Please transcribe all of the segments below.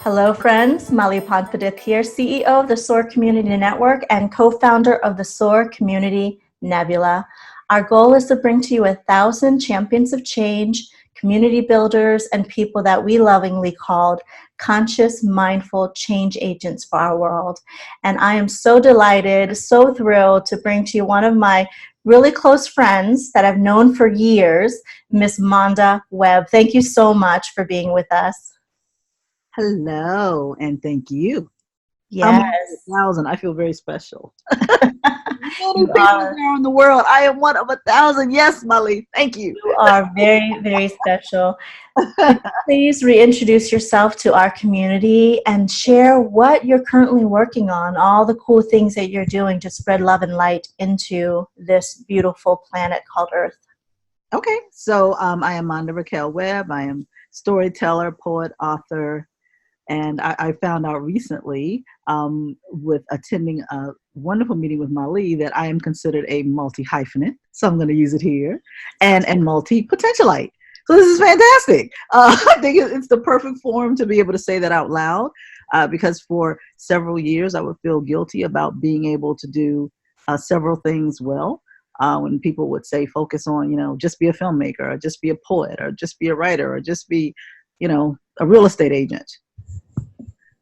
Hello, friends. Mali Padpadith here, CEO of the SOAR Community Network and co-founder of the SOAR Community Nebula. Our goal is to bring to you 1,000 champions of change, community builders, and people that we lovingly called conscious, mindful change agents for our world. And I am so delighted, so thrilled to bring to you one of my really close friends that I've known for years, Miss Monda Webb. Thank you so much for being with us. Hello, and thank you. Yes. I'm 1,000. I feel very special. Many people around the world. I am one of 1,000. Yes, Molly. Thank you. You are very, very special. Please reintroduce yourself to our community and share what you're currently working on, all the cool things that you're doing to spread love and light into this beautiful planet called Earth. Okay, so I am Monda Raquel Webb. I am storyteller, poet, author. And I found out recently with attending a wonderful meeting with Mali that I am considered a multi-hyphenate. So I'm going to use it here. And multi-potentialite. So this is fantastic. I think it's the perfect form to be able to say that out loud because for several years I would feel guilty about being able to do several things well. When people would say, focus on, just be a filmmaker or just be a poet or just be a writer or just be, a real estate agent.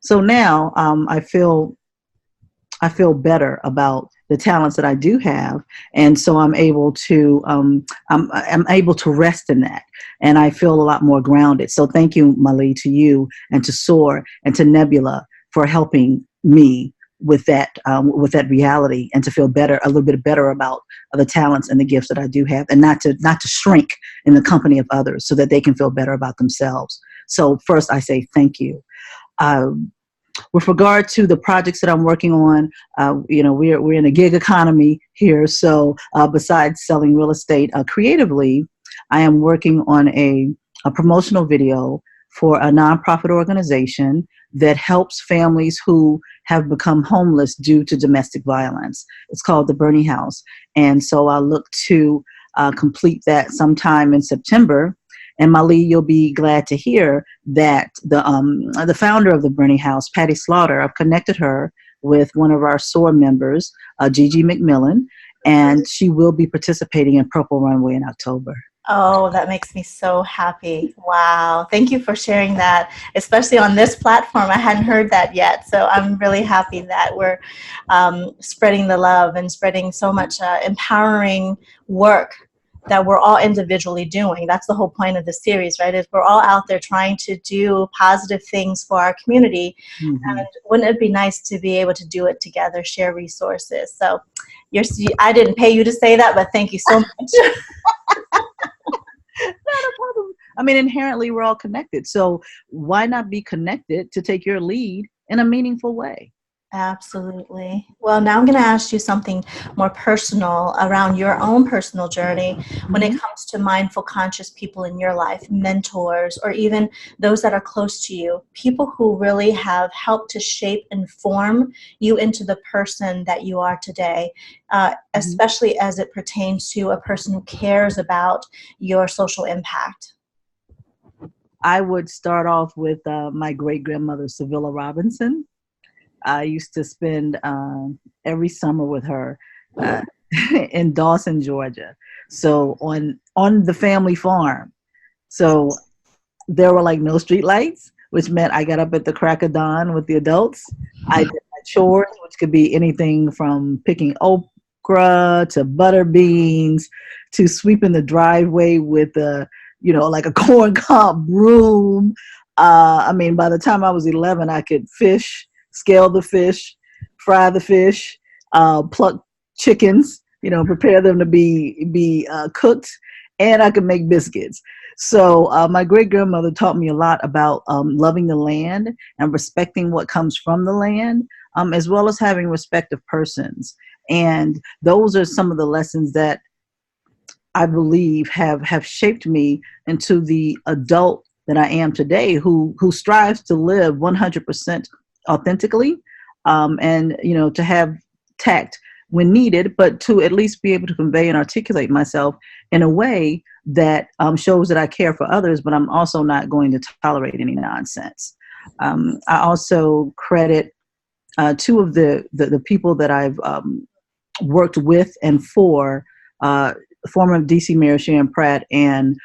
So now I feel better about the talents that I do have, and so I'm able to I'm able to rest in that, and I feel a lot more grounded. So thank you, Mali, to you and to SOAR and to Nebula for helping me with that reality and to feel better, a little bit better about the talents and the gifts that I do have, and not to shrink in the company of others, so that they can feel better about themselves. So first, I say thank you. With regard to the projects that I'm working on, we're in a gig economy here. So besides selling real estate creatively, I am working on a promotional video for a nonprofit organization that helps families who have become homeless due to domestic violence. It's called the Bernie House. And so I look to complete that sometime in September. And Mali, you'll be glad to hear that the founder of the Bernie House, Patty Slaughter, I've connected her with one of our SOAR members, Gigi McMillan, and she will be participating in Purple Runway in October. Oh, that makes me so happy. Wow. Thank you for sharing that, especially on this platform. I hadn't heard that yet. So I'm really happy that we're spreading the love and spreading so much empowering work that we're all individually doing. That's the whole point of the series, right? Is we're all out there trying to do positive things for our community. Mm-hmm. And wouldn't it be nice to be able to do it together, share resources? So I didn't pay you to say that, but thank you so much. Not a problem. I mean, inherently we're all connected. So why not be connected to take your lead in a meaningful way? Absolutely. Well, now I'm going to ask you something more personal around your own personal journey when it comes to mindful, conscious people in your life, mentors, or even those that are close to you, people who really have helped to shape and form you into the person that you are today, especially as it pertains to a person who cares about your social impact. I would start off with my great-grandmother, Sevilla Robinson. I used to spend every summer with her in Dawson, Georgia. So on the family farm. So there were like no street lights, which meant I got up at the crack of dawn with the adults. I did my chores, which could be anything from picking okra to butter beans to sweeping the driveway with like a corn cob broom. I mean, by the time I was 11, I could fish, scale the fish, fry the fish, pluck chickens, prepare them to be cooked, and I could make biscuits. So my great-grandmother taught me a lot about loving the land and respecting what comes from the land, as well as having respect of persons. And those are some of the lessons that I believe have shaped me into the adult that I am today, who strives to live 100% authentically, and to have tact when needed, but to at least be able to convey and articulate myself in a way that shows that I care for others, but I'm also not going to tolerate any nonsense. I also credit two of the people that I've worked with and for, former DC Mayor Sharon Pratt and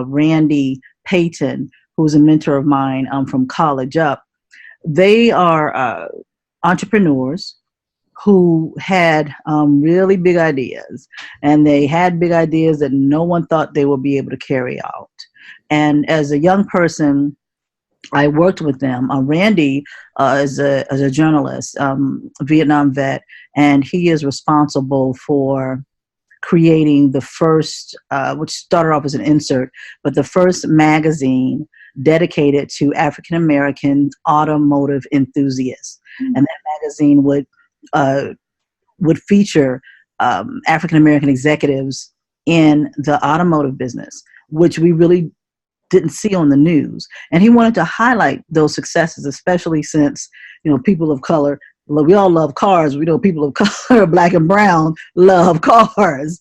Randy Payton, who's a mentor of mine from college up. They are entrepreneurs who had really big ideas, and they had big ideas that no one thought they would be able to carry out. And as a young person, I worked with them. Randy is a journalist, Vietnam vet, and he is responsible for creating the first, which started off as an insert, but the first magazine dedicated to African American automotive enthusiasts. Mm-hmm. And that magazine would feature African American executives in the automotive business, which we really didn't see on the news. And he wanted to highlight those successes, especially since, people of color, we all love cars. We know people of color, black and brown, love cars.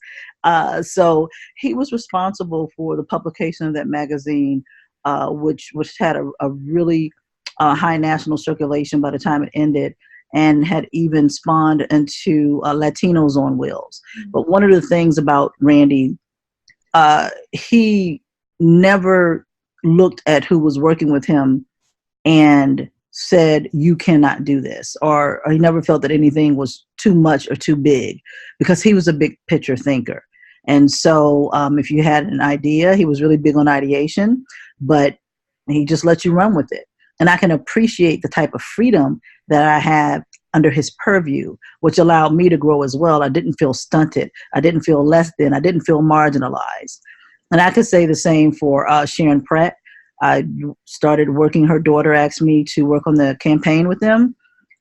So he was responsible for the publication of that magazine, which had a really high national circulation by the time it ended, and had even spawned into Latinos on Wheels. Mm-hmm. But one of the things about Randy, he never looked at who was working with him and said, you cannot do this, or he never felt that anything was too much or too big, because he was a big picture thinker. And so if you had an idea, he was really big on ideation, but he just let you run with it. And I can appreciate the type of freedom that I have under his purview, which allowed me to grow as well. I didn't feel stunted. I didn't feel less than. I didn't feel marginalized. And I could say the same for Sharon Pratt. I started working. Her daughter asked me to work on the campaign with them,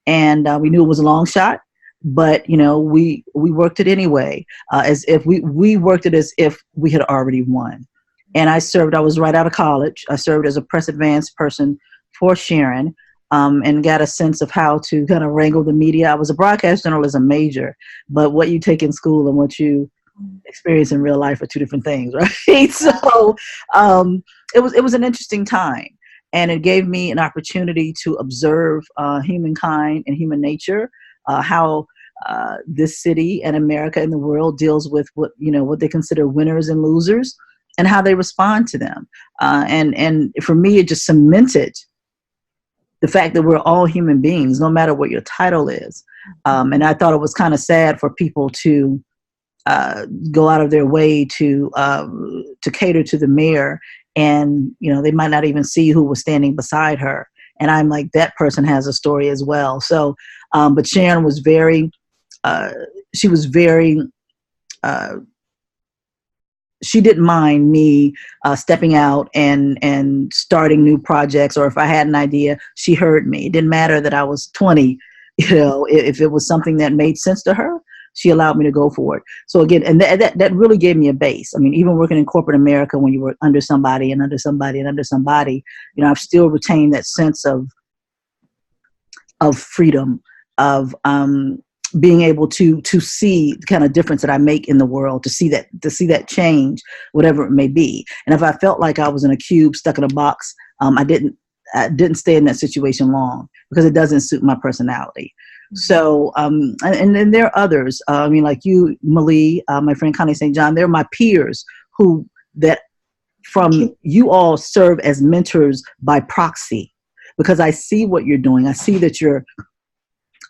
and we knew it was a long shot, but we worked it anyway, as if we worked it as if we had already won. And I was right out of college. I served as a press advance person for Sharon, and got a sense of how to kind of wrangle the media. I was a broadcast journalism major, but what you take in school and what you experience in real life are two different things, right? So it was an interesting time, and it gave me an opportunity to observe humankind and human nature, how this city and America and the world deals with what they consider winners and losers, and how they respond to them. And for me, it just cemented the fact that we're all human beings, no matter what your title is. And I thought it was kind of sad for people to go out of their way to cater to the mayor, and they might not even see who was standing beside her. And I'm like, that person has a story as well. So, but Sharon was she didn't mind me stepping out and starting new projects, or if I had an idea, she heard me. It didn't matter that I was 20, if it was something that made sense to her, she allowed me to go for it. So again, and that really gave me a base. I mean, even working in corporate America, when you work under somebody and under somebody and under somebody, I've still retained that sense of freedom, of being able to see the kind of difference that I make in the world, to see that change, whatever it may be. And if I felt like I was in a cube, stuck in a box, I didn't stay in that situation long, because it doesn't suit my personality. So, and then there are others. Like you, Malie, my friend Connie St. John, they're my peers you all serve as mentors by proxy, because I see what you're doing. I see that you're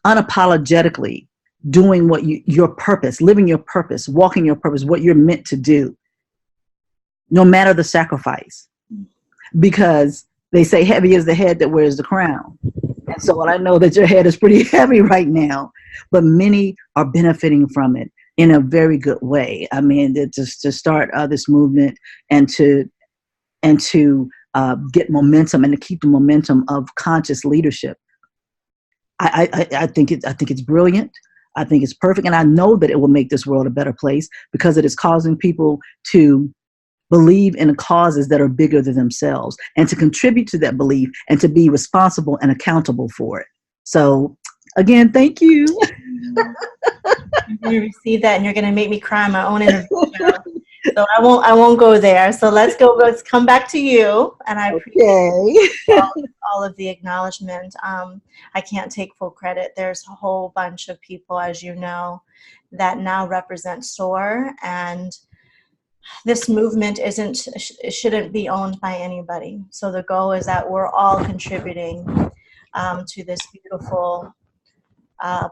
unapologetically doing your purpose, living your purpose, walking your purpose, what you're meant to do, no matter the sacrifice, because they say heavy is the head that wears the crown. And so I know that your head is pretty heavy right now, but many are benefiting from it in a very good way. I mean, to start this movement and to get momentum and to keep the momentum of conscious leadership. I think it's brilliant. I think it's perfect. And I know that it will make this world a better place, because it is causing people to believe in causes that are bigger than themselves, and to contribute to that belief, and to be responsible and accountable for it. So again, thank you. I'm going to receive that, and you're going to make me cry in my own interview. So I won't go there. So let's come back to you. And I appreciate Okay. all of the acknowledgement. I can't take full credit. There's a whole bunch of people, as you know, that now represent SOAR, and this movement shouldn't be owned by anybody. So the goal is that we're all contributing to this beautiful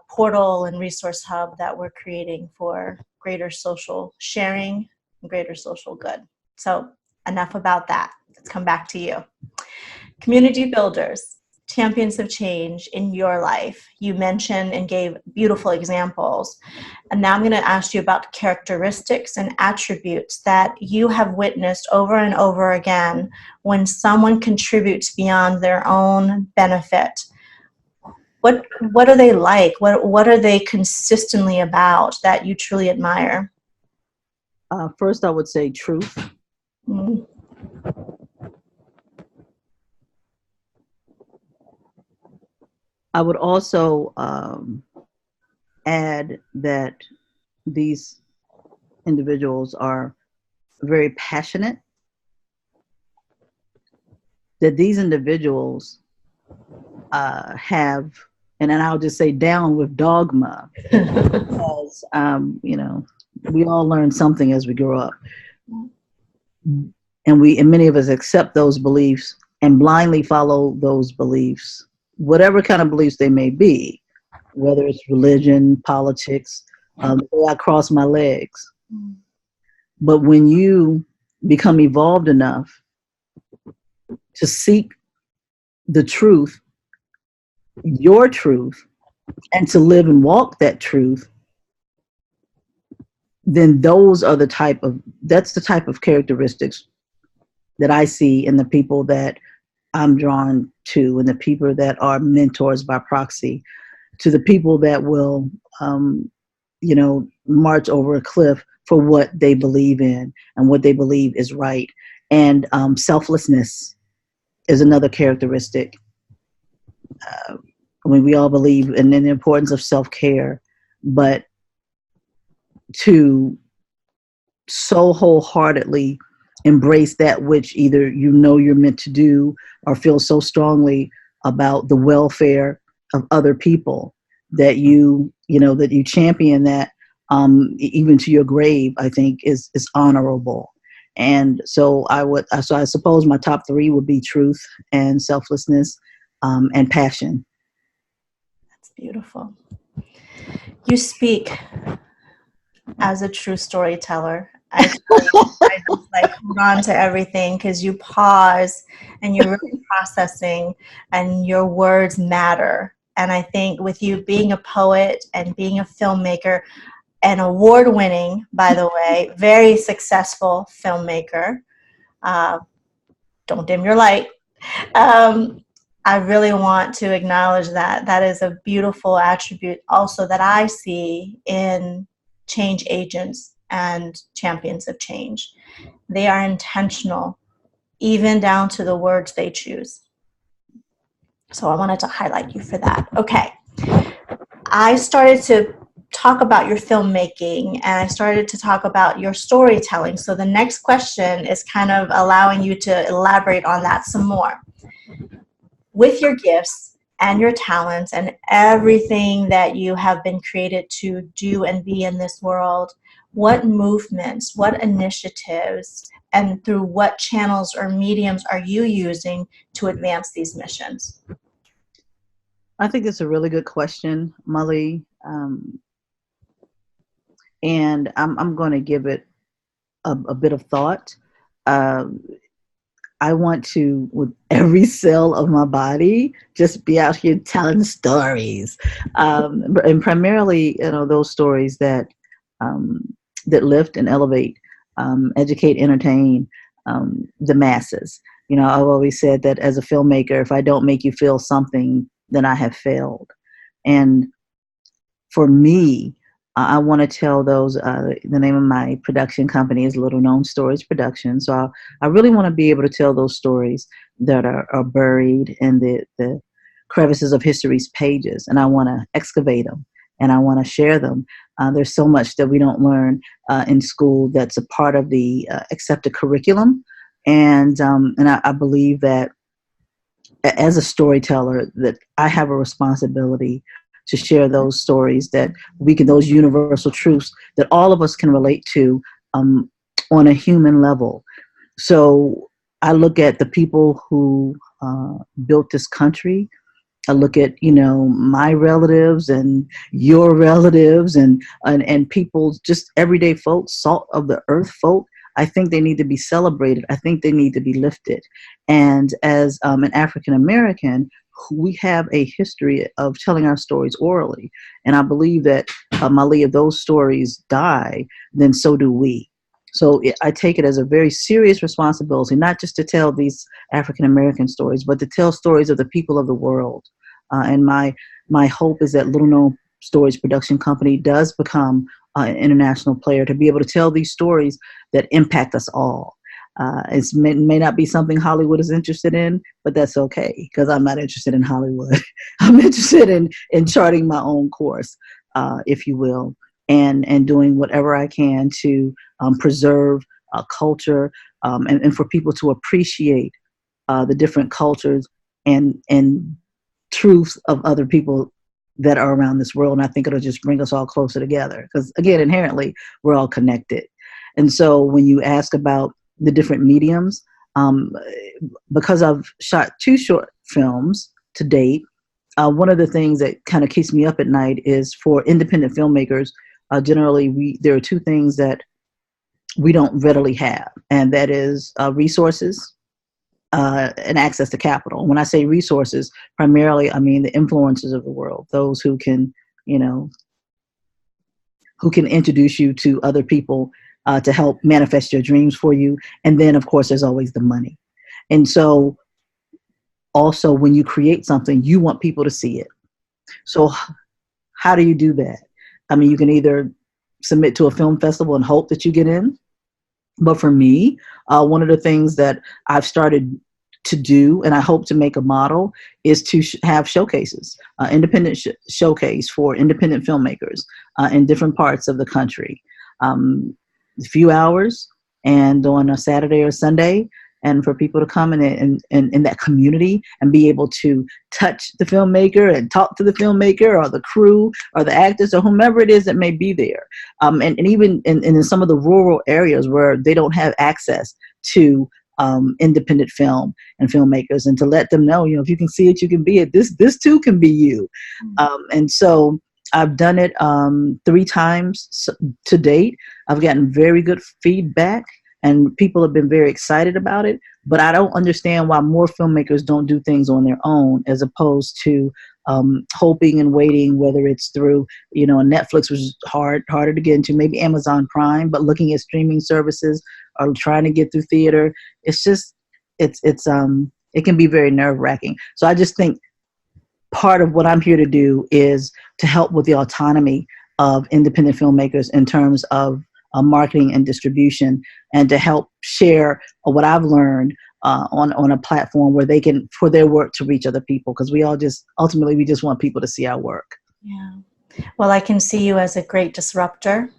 portal and resource hub that we're creating for greater social sharing and greater social good. So enough about that. Let's come back to you. Community builders, champions of change in your life. You mentioned and gave beautiful examples. And now I'm going to ask you about characteristics and attributes that you have witnessed over and over again when someone contributes beyond their own benefit. What are they like? What are they consistently about that you truly admire? First, I would say truth. Mm. I would also add that these individuals are very passionate, that these individuals have, and then I'll just say down with dogma, because, we all learn something as we grow up. And many of us accept those beliefs and blindly follow those beliefs, whatever kind of beliefs they may be, whether it's religion, politics, the way I cross my legs. But when you become evolved enough to seek the truth, your truth, and to live and walk that truth, then that's the type of characteristics that I see in the people that I'm drawn to, and the people that are mentors by proxy, to the people that will, march over a cliff for what they believe in and what they believe is right. And selflessness is another characteristic. We all believe in the importance of self-care, but to so wholeheartedly embrace that which either you're meant to do, or feel so strongly about the welfare of other people that you champion that, even to your grave, I think is honorable. And so I suppose my top three would be truth and selflessness, and passion. That's beautiful. You speak as a true storyteller. I just hold on to everything, because you pause and you're really processing, and your words matter. And I think with you being a poet and being a filmmaker, an award-winning, by the way, very successful filmmaker, don't dim your light. I really want to acknowledge that. That is a beautiful attribute also that I see in change agents and champions of change. They are intentional, even down to the words they choose. So I wanted to highlight you for that. Okay. I started to talk about your filmmaking, and I started to talk about your storytelling. So the next question is kind of allowing you to elaborate on that some more. With your gifts and your talents and everything that you have been created to do and be in this world, what movements, what initiatives, and through what channels or mediums are you using to advance these missions? I think it's a really good question, Molly. And I'm going to give it a bit of thought. I want to, with every cell of my body, just be out here telling stories, and primarily, those stories that lift and elevate, educate, entertain the masses. I've always said that as a filmmaker, if I don't make you feel something, then I have failed. And for me, I want to tell those, the name of my production company is Little Known Stories Production. So I really want to be able to tell those stories that are buried in the crevices of history's pages. And I want to excavate them, and I want to share them, There's so much that we don't learn in school that's a part of the accepted curriculum. And I believe that as a storyteller, that I have a responsibility to share those stories that those universal truths that all of us can relate to on a human level. So I look at the people who built this country. I look at, my relatives and your relatives and people, just everyday folks, salt of the earth folk. I think they need to be celebrated. I think they need to be lifted. And as an African American, we have a history of telling our stories orally. And I believe that, Ali, if those stories die, then so do we. So I take it as a very serious responsibility, not just to tell these African American stories, but to tell stories of the people of the world. And my hope is that Little Known Stories Production Company does become an international player, to be able to tell these stories that impact us all. It may not be something Hollywood is interested in, but that's okay, because I'm not interested in Hollywood. I'm interested in charting my own course, if you will, and doing whatever I can to preserve culture, and for people to appreciate the different cultures and truths of other people that are around this world. And I think it'll just bring us all closer together, because again, inherently, we're all connected. And so when you ask about the different mediums, because I've shot 2 short films to date, one of the things that kind of keeps me up at night is, for independent filmmakers, generally there are 2 things that we don't readily have, and that is resources and access to capital. When I say resources, primarily I mean the influencers of the world, those who can introduce you to other people to help manifest your dreams for you. And then, of course, there's always the money. And so also, when you create something, you want people to see it. So how do you do that? I mean, you can either submit to a film festival and hope that you get in. But for me, one of the things that I've started to do, and I hope to make a model, is to have showcases, independent showcase for independent filmmakers in different parts of the country. A few hours, and on a Saturday or Sunday, and for people to come in that community and be able to touch the filmmaker and talk to the filmmaker or the crew or the actors or whomever it is that may be there. And even in some of the rural areas where they don't have access to independent film and filmmakers, and to let them know, if you can see it, you can be it. This too can be you. And so I've done it 3 times to date. I've gotten very good feedback, and people have been very excited about it. But I don't understand why more filmmakers don't do things on their own, as opposed to hoping and waiting, whether it's through, Netflix, which is harder to get into, maybe Amazon Prime, but looking at streaming services or trying to get through theater. It's just, it can be very nerve-wracking. So I just think part of what I'm here to do is to help with the autonomy of independent filmmakers in terms of marketing and distribution, and to help share what I've learned on a platform where they can, for their work to reach other people, because we just want people to see our work. Yeah. Well, I can see you as a great disruptor.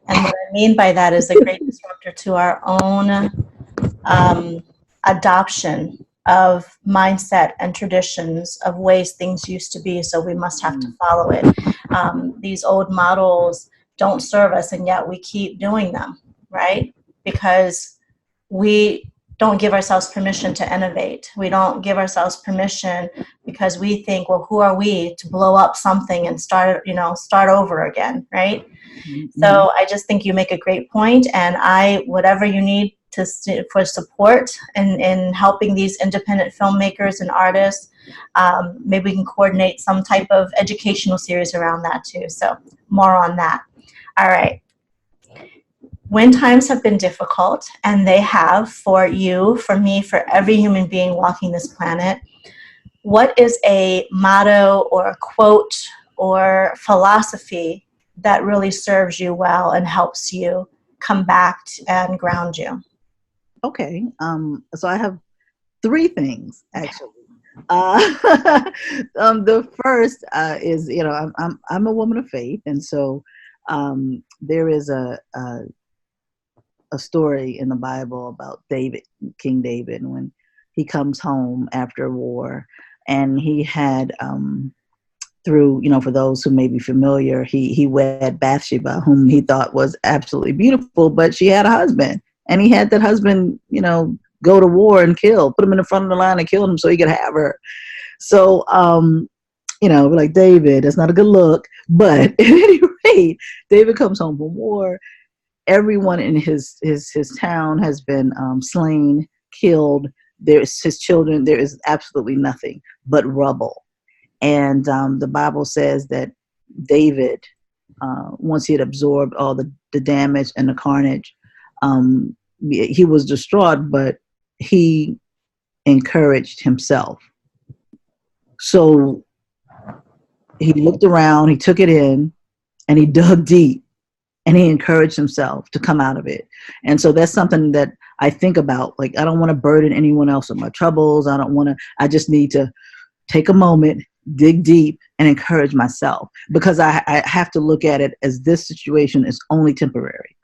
And what I mean by that is a great disruptor to our own adoption of mindset and traditions of ways things used to be, so we must have to follow it. These old models don't serve us, and yet we keep doing them, right? Because we don't give ourselves permission to innovate. We don't give ourselves permission because we think, well, who are we to blow up something and start over again, right? Mm-hmm. So I just think you make a great point, and whatever you need for support in helping these independent filmmakers and artists, maybe we can coordinate some type of educational series around that too. So more on that. All right. When times have been difficult, and they have, for you, for me, for every human being walking this planet, what is a motto or a quote or philosophy that really serves you well and helps you come back and ground you? Okay. So I have 3 things, actually. The first is, I'm a woman of faith, and so There is a story in the Bible about David, King David, when he comes home after war, and he had through, for those who may be familiar, he wed Bathsheba, whom he thought was absolutely beautiful, but she had a husband, and he had that husband, go to war and put him in the front of the line and kill him so he could have her. So, like, David, that's not a good look. But at any rate, David comes home from war. Everyone in his town has been slain, killed. There's his children. There is absolutely nothing but rubble. And the Bible says that David, once he had absorbed all the damage and the carnage, he was distraught, but he encouraged himself. So he looked around, he took it in, and he dug deep, and he encouraged himself to come out of it. And so that's something that I think about. Like, I don't want to burden anyone else with my troubles. I just need to take a moment, dig deep, and encourage myself, because I have to look at it as this situation is only temporary,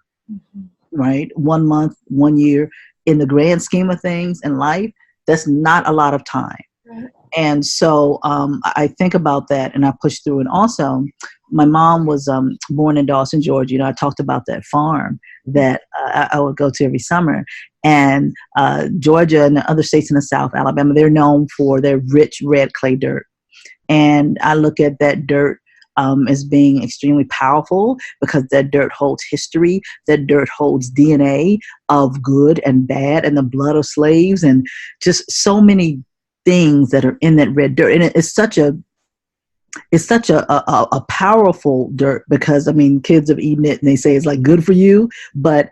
right? 1 month, 1 year, in the grand scheme of things in life, that's not a lot of time. Right. And so I think about that, and I push through. And also, my mom was born in Dawson, Georgia. I talked about that farm that I would go to every summer. And Georgia and the other states in the South, Alabama, they're known for their rich red clay dirt. And I look at that dirt as being extremely powerful, because that dirt holds history. That dirt holds DNA of good and bad, and the blood of slaves, and just so many things that are in that red dirt. And it's such a powerful dirt, because kids have eaten it and they say it's like good for you, but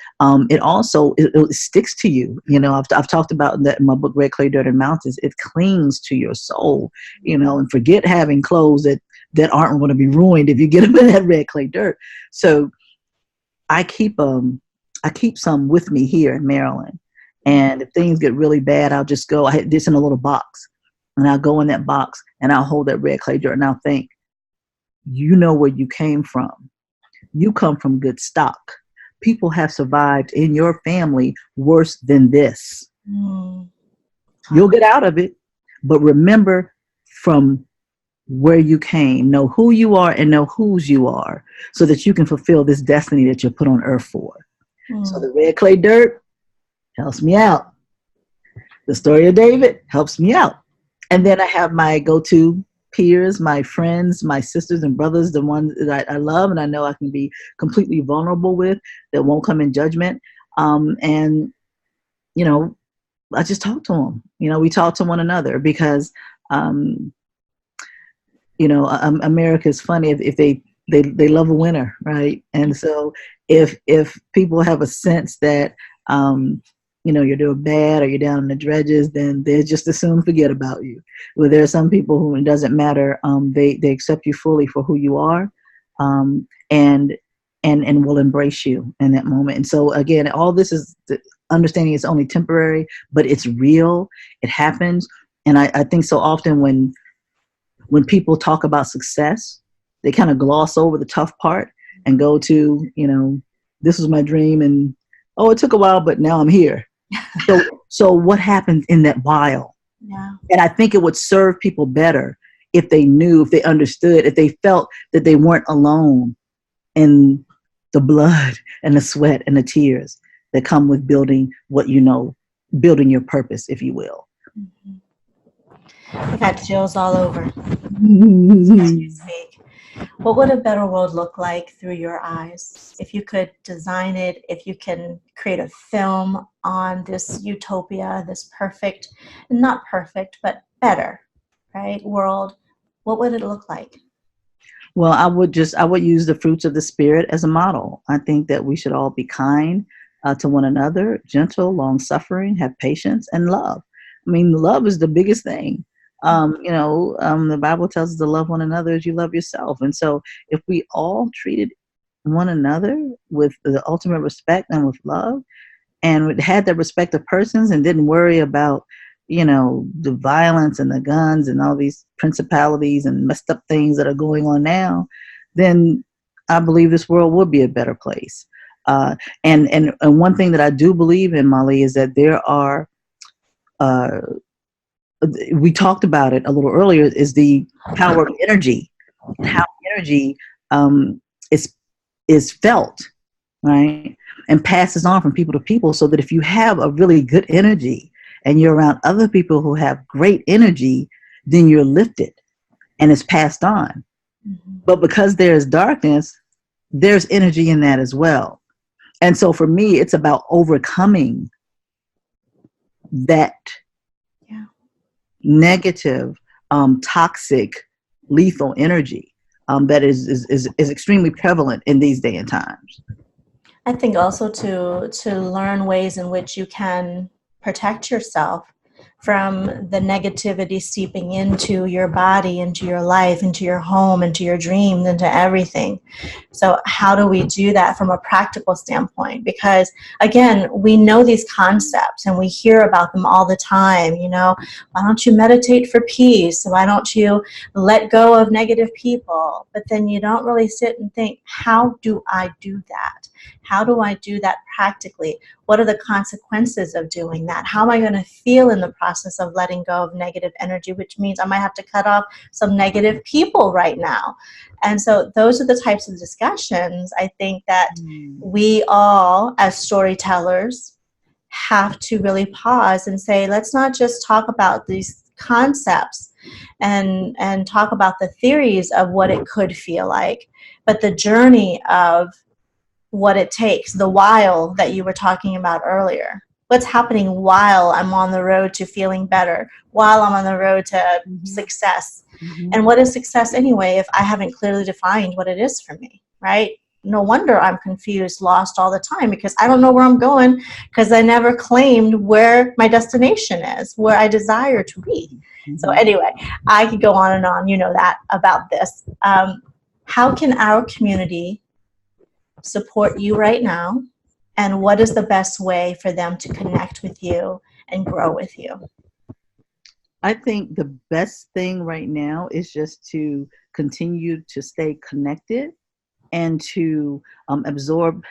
it also it sticks to you. I've talked about that in my book, Red Clay Dirt and Mountains. It clings to your soul, and forget having clothes that aren't going to be ruined if you get them in that red clay dirt. So I keep some with me here in Maryland. And if things get really bad, I'll just go, I had this in a little box, and I'll go in that box and I'll hold that red clay dirt, and I'll think, where you came from. You come from good stock. People have survived in your family worse than this. You'll get out of it, but remember from where you came. Know who you are and know whose you are, so that you can fulfill this destiny that you're put on earth for. So the red clay dirt helps me out. The story of David helps me out. And then I have my go-to peers, my friends, my sisters and brothers, the ones that I love and I know I can be completely vulnerable with, that won't come in judgment. And I just talk to them. We talk to one another, because America is funny. If they love a winner, right? And so if people have a sense that you're doing bad or you're down in the dredges, then they just as soon forget about you. Well, there are some people who it doesn't matter. They accept you fully for who you are, and will embrace you in that moment. And so again, all this is understanding it's only temporary, but it's real. It happens. And I think so often when people talk about success, they kind of gloss over the tough part and go to, this was my dream, and it took a while, but now I'm here. So what happens in that while? Yeah. And I think it would serve people better if they knew, if they understood, if they felt that they weren't alone in the blood and the sweat and the tears that come with building building your purpose, if you will. I got chills all over as you speak. What would a better world look like through your eyes? If you could design it, if you can create a film on this utopia, this perfect, not perfect, but better, right, world, what would it look like? Well, I would use the fruits of the Spirit as a model. I think that we should all be kind to one another, gentle, long-suffering, have patience, and love. Love is the biggest thing. The Bible tells us to love one another as you love yourself. And so if we all treated one another with the ultimate respect and with love, and had that respect of persons, and didn't worry about, the violence and the guns and all these principalities and messed up things that are going on now, then I believe this world would be a better place. And one thing that I do believe in, Molly, is that there are, uh, we talked about it a little earlier, is the power of energy, and how energy um, is is felt, right, and passes on from people to people. So that if you have a really good energy and you're around other people who have great energy, then you're lifted and it's passed on. Mm-hmm. But because there is darkness, there's energy in that as well. And so for me, it's about overcoming that Yeah. negative, toxic, lethal energy that is extremely prevalent in these day and times. I think also to learn ways in which you can protect yourself from the negativity seeping into your body, into your life, into your home, into your dreams, into everything. So how do we do that from a practical standpoint? Because again, we know these concepts and we hear about them all the time. You know, why don't you meditate for peace? Why don't you let go of negative people? But then you don't really sit and think, how do I do that? How do I do that practically? What are the consequences of doing that? How am I going to feel in the process of letting go of negative energy, which means I might have to cut off some negative people right now. And so those are the types of discussions I think that we all, as storytellers, have to really pause and say, let's not just talk about these concepts and talk about the theories of what it could feel like, but the journey of what it takes, the while that you were talking about earlier. What's happening while I'm on the road to feeling better, while I'm on the road to success. Mm-hmm. And what is success anyway if I haven't clearly defined what it is for me, right? No wonder I'm confused, lost all the time, because I don't know where I'm going because I never claimed where my destination is, where I desire to be. Mm-hmm. So anyway, I could go on and on, you know that, about this. How can our community support you right now, and what is the best way for them to connect with you and grow with you? I think the best thing right now is just to continue to stay connected and to absorb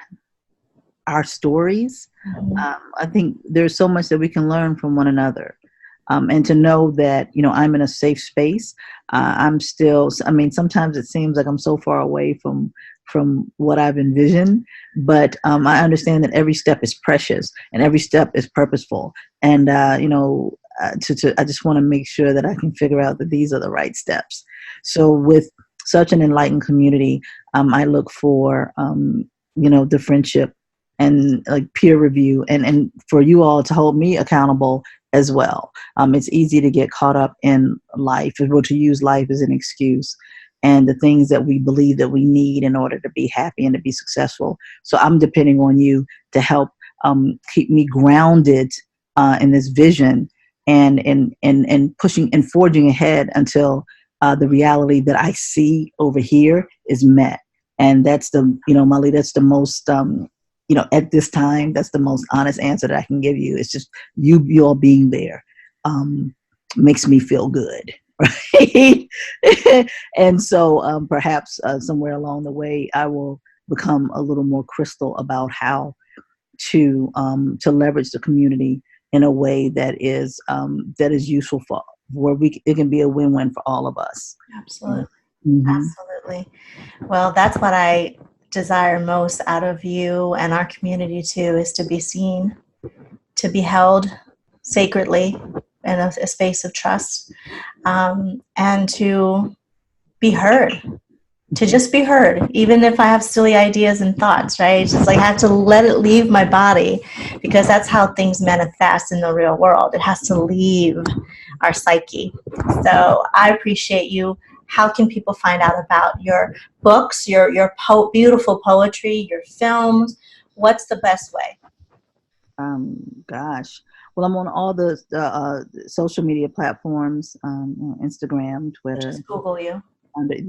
our stories. Mm-hmm. I think there's so much that we can learn from one another. And to know that, you know, I'm in a safe space. I'm still, I mean, sometimes it seems like I'm so far away from what I've envisioned, but I understand that every step is precious and every step is purposeful. And, you know, I just want to make sure that I can figure out that these are the right steps. So with such an enlightened community, I look for, you know, the friendship and like peer review and for you all to hold me accountable as well. It's easy to get caught up in life, or to use life as an excuse, and the things that we believe that we need in order to be happy and to be successful. So I'm depending on you to help keep me grounded in this vision and pushing and forging ahead until the reality that I see over here is met. And that's the, you know, Molly, that's the most you know, at this time, that's the most honest answer that I can give you. It's just you all being there makes me feel good, right? And so perhaps somewhere along the way, I will become a little more crystal about how to leverage the community in a way that is useful for where it can be a win-win for all of us. Absolutely. Mm-hmm. Absolutely. Well, that's what I desire most out of you and our community too, is to be seen, to be held sacredly in a space of trust, and to be heard, to just be heard, even if I have silly ideas and thoughts, right? It's just like I have to let it leave my body, because that's how things manifest in the real world. It has to leave our psyche. So I appreciate you. How can people find out about your books, your beautiful poetry, your films? What's the best way? Gosh. Well, I'm on all the social media platforms, Instagram, Twitter. Just Google you. Google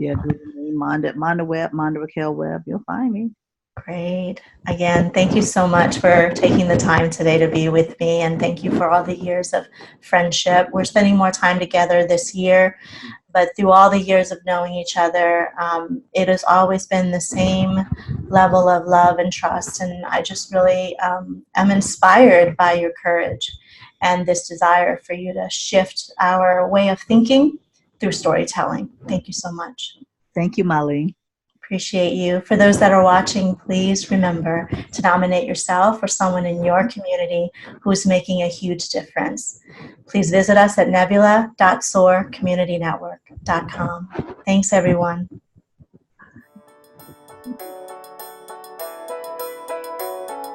me, Monda Webb, Monda Raquel Webb. You'll find me. Great. Again, thank you so much for taking the time today to be with me, and thank you for all the years of friendship. We're spending more time together this year, but through all the years of knowing each other, it has always been the same level of love and trust, and I just really am inspired by your courage and this desire for you to shift our way of thinking through storytelling. Thank you so much. Thank you, Marlene. Appreciate you. For those that are watching, please remember to nominate yourself or someone in your community who's making a huge difference. Please visit us at nebula.soarcommunitynetwork.com. Thanks, everyone.